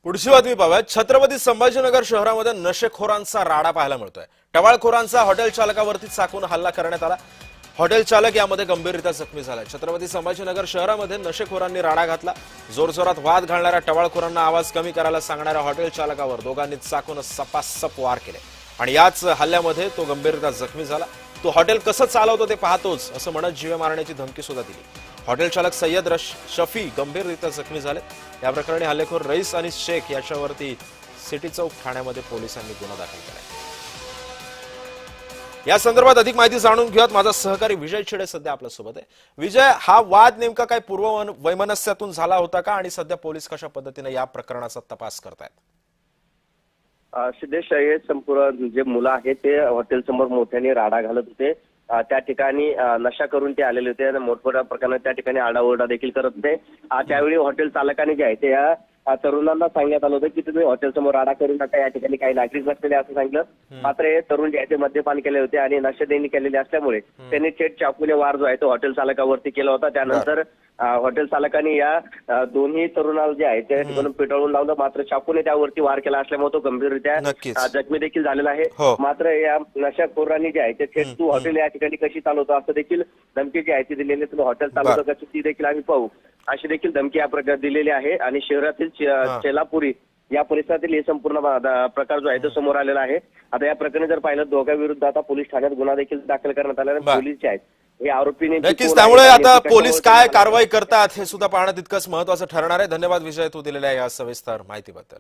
पुढची बातमी पाहूयात। छत्रपती संभाजीनगर शहरामध्ये नशेखोरांचा राडा पाहायला मिळतोय। टवाळखोरांचा हॉटेल चालकावरती चाकून हल्ला करण्यात आला। हॉटेल चालक यामध्ये गंभीररित्या जखमी झाला। छत्रपती संभाजीनगर शहरामध्ये नशेखोरांनी राडा घातला। जोरजोरात वाद घालणाऱ्या टवाळखोरांना आवाज कमी करायला सांगणाऱ्या हॉटेल चालकावर दोघांनी चाकून सपासप वार केले आणि याच हल्ल्यामध्ये तो गंभीररित्या जखमी झाला। तो हॉटेल कसं चालवतो ते पाहतोच असं म्हणत जीवे मारण्याची धमकी सुद्धा दिली। हॉटेल चालक सय्यद शफी गंभीररित्या जखमी झाले। या प्रकरणी हल्लेखोर रईस आणि शेख याच्यावरती सिटी चौक ठाण्यामध्ये पोलिसांनी गुन्हा दाखल केला। या संदर्भात अधिक माहिती जाणून घेऊयात। माझा सहकारी विजय छिडे सध्या आपल्या सोबत आहे। विजय, हा वाद नेमका काय पूर्व वैमनस्यातून झाला होता का आणि सध्या पोलीस कशा पद्धतीने या प्रकरणाचा तपास करतायत? सिद्धेश, हे संपूर्ण जे मुलं आहेत ते हॉटेल समोर मोठ्याने राडा घालत होते। त्या ठिकाणी नशा करून ते आलेले होते आणि मोठमोठ्या प्रकारात त्या ठिकाणी आरडाओरडा देखील करत होते। त्यावेळी हॉटेल चालकाने जे आहे ते या तरुणांना सांगण्यात आलं होतं की तुम्ही हॉटेल समोर राडा करू नका, या ठिकाणी काही नागरिक बसलेले असं सांगितलं। मात्र हे तरुण जे आहे ते मद्यपान केले होते आणि नशेदेणी केलेले असल्यामुळे त्यांनी थेट चाकूने वार जो आहे तो हॉटेल चालकावरती केला होता। त्यानंतर हॉटेल चालकाने या दोन्ही तरुणाला जे आहे त्या ठिकाणी पेटवून लावलं, मात्र चाकूने त्यावरती वार केला असल्यामुळे तो गंभीररित्या जखमी देखील झालेला आहे। मात्र या नशाखोरांनी जे आहे ते थेट तू हॉटेल या ठिकाणी कशी चालवतो असं देखील धमकी जी आहे ती दिलेली, तुम्ही हॉटेल चालवतो कशी ती देखील आम्ही पाहू अशी देखील धमकी या प्रकारे दिलेली आहे। आणि शहरातील चेलापुरी या परिसरातील हे संपूर्ण प्रकार जो आहे तो समोर आलेला आहे। आता या प्रकरणी जर पाहिलं दोघांविरुद्ध आता पोलीस ठाण्यात गुन्हा देखील दाखल करण्यात आला आहे। पोलीस जे आहेत हे आरोपीने नक्कीच, त्यामुळे आता पोलीस काय कारवाई करतात हे सुद्धा पाहणं तितकंच महत्त्वाचं ठरणार आहे। धन्यवाद विजय, तू दिलेल्या या सविस्तर माहितीबद्दल।